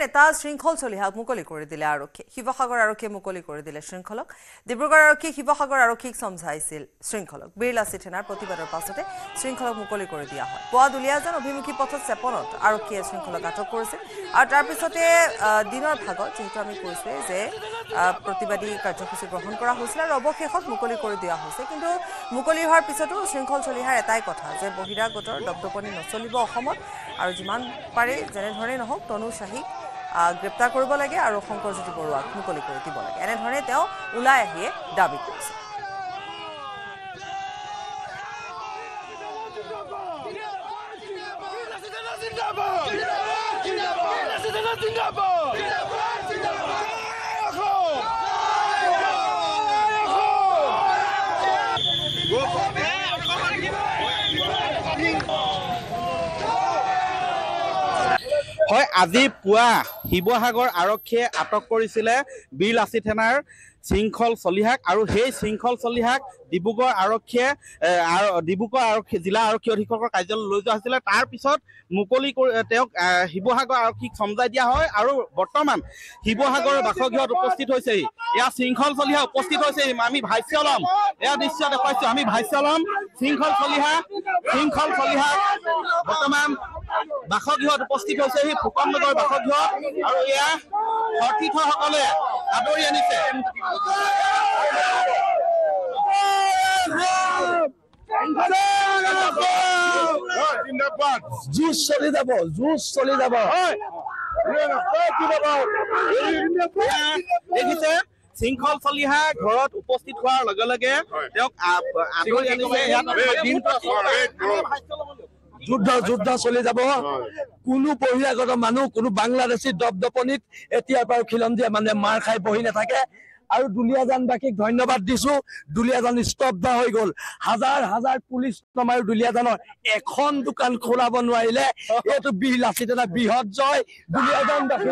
নেতা শৃংখল চলিহাক মুকলি কৰি দিলে আৰক্ষী শিৱসাগৰ আৰক্ষীয়ে মুকলি কৰি দিলে শৃংখলক ডিব্ৰুগড় আৰক্ষী শিৱসাগৰ আৰক্ষীক সমঝাইছিল শৃংখলক বীৰলাচি থানাৰ প্ৰতিবাদৰ পাছতে শৃংখলক মুকলি কৰি দিয়া হয় পুৱা দুলিয়াজান অভিমুখী পথত চেপনত আৰক্ষীয়ে শৃংখলক আটক কৰিছিল আৰু তাৰ পিছতে দিনৰ ভাগত যেহেতু আমি কৈছোৱে যে প্ৰতিবাদী কাৰ্যসূচী গ্ৰহণ কৰা হৈছিল আৰু অৱশেষত মুকলি কৰি দিয়া হৈছে কিন্তু মুকলি হোৱাৰ পিছতো শৃংখল চলিহাৰ এটাই কথা যে বহিৰাগতৰ দপদপনি নচলিব অসমত আৰু যিমান পাৰে যেনেধৰণে নহওক তনু শাহীক গ্ৰেপ্তাৰ কৰিব লাগে আৰু শংকৰজ্যোতি বৰুৱাক মুকলি কৰি দিব লাগে এনেধৰণে তেওঁ ওলাই আহিয়ে দাবী কৰিছে হয় আজি পুৱা শিৱসাগৰ আৰক্ষীয়ে আটক কৰিছিলে বীৰলাচি থানাৰ শৃংখল চলিহাক আৰু সেই শৃংখল চলিহাক ডিব্ৰুগড় আৰক্ষী জিলা আৰক্ষী অধীক্ষকৰ কাৰ্যালয়লৈ লৈ যোৱা হৈছিলে তাৰ পিছত মুকলি কৰি তেওঁক শিৱসাগৰ আৰক্ষীক সমজাই দিয়া হয় আৰু বৰ্তমান শিৱসাগৰৰ বাসগৃহত উপস্থিত হৈছেহি এয়া শৃংখল চলিহা উপস্থিত হৈছেহি আমি ভাষ্য ল'ম এয়া দৃশ্য দেখুৱাইছো আমি ভাষ্য ল'ম শৃংখল চলিহা বৰ্তমান বাসগৃহত উপস্থিত হৈছেহি ফুকননগৰ বাসগৃহত আৰু এয়া সতীৰ্থসকলে আদৰি আনিছে জুচ চলি যাব দেখিছে শৃংখল চলিহা ঘৰত উপস্থিত হোৱাৰ লগে লগে তেওঁক আদৰি আনিছে যুদ্ধ চলি যাব কোনো বহিৰাগত মানুহ কোনো বাংলাদেশী দপদপনিত এতিয়াৰ পৰা খিলঞ্জীয়া মানে মাৰ খাই বহি নাথাকে আৰু দুলিয়াজানবাসীক ধন্যবাদ দিছো দুলিয়াজান স্তব্ধ হৈ গ'ল হাজাৰ হাজাৰ পুলিচ নমাই দুলিয়াজানৰ এখন দোকান খোলাব নোৱাৰিলে এইটো বীৰলাচি থানা বৃহৎ জয় দুলিয়াজানবাসী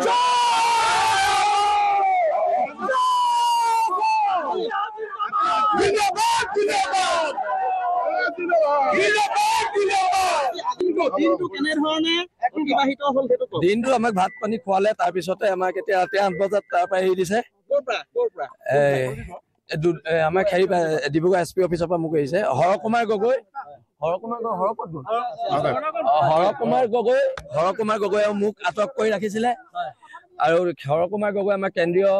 দিনটো আমাক ভাত পানী খোৱালে তাৰপিছতে আমাক এতিয়া ৰাতি 8 বজাত তাৰ পৰা এৰি দিছে আমাৰ ডিব্ৰুগড় SP অফিচৰ পৰা মোক আহিছে হৰকুমাৰ গগৈ মোক আটক কৰি ৰাখিছিলে আৰু হৰকুমাৰ গগৈ আমাৰ কেন্দ্ৰীয়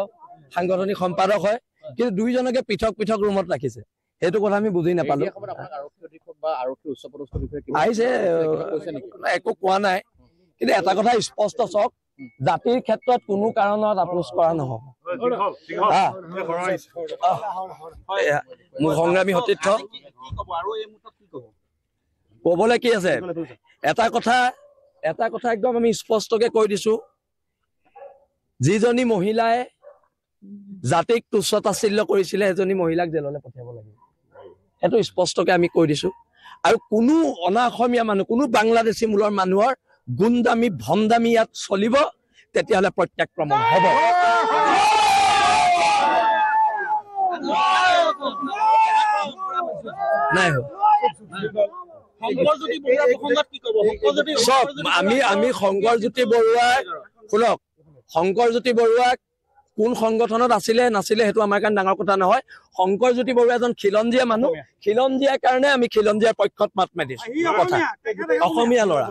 সাংগঠনিক সম্পাদক হয় কিন্তু দুইজনকে পৃথক পৃথক ৰুমত ৰাখিছে সেইটো কথা আমি বুজি নাপালো আহিছে একো কোৱা নাই কিন্তু এটা কথা স্পষ্ট চাওক জাতিৰ ক্ষেত্ৰত কোনো কাৰণত আপোচ কৰা নহব মোৰ সংগ্ৰামী সতীৰ্থ কবলৈ কি আছে এটা কথা একদম আমি স্পষ্টকে কৈ দিছো যিজনী মহিলাই জাতিক তুচ্ছতাচ্ছিল্য কৰিছিলে এজনী মহিলাক জেললৈ পঠিয়াব লাগিব সেইটো স্পষ্টকে আমি কৈ দিছো আৰু কোনো অনাঅসমীয়া মানুহ কোনো বাংলাদেশী মূলৰ মানুহৰ গুণ্ডামি ভণ্ডামি ইয়াত চলিব তেতিয়াহ'লে প্ৰত্যাক্ৰমণ হ'ব নাই আমি শংকৰজ্যোতি বৰুৱাক শুনক শংকৰজ্যোতি বৰুৱাক কোন সংগঠনত আছিলে নাছিলে সেইটো আমাৰ কাৰণে ডাঙৰ কথা নহয় শংকৰজ্যোতি বৰুৱা এজন খিলঞ্জীয়া মানুহ খিলঞ্জীয়াৰ কাৰণে আমি খিলঞ্জীয়াৰ পক্ষত মাত মাতিছো কথা অসমীয়া ল'ৰা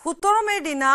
17 মেৰ দিনা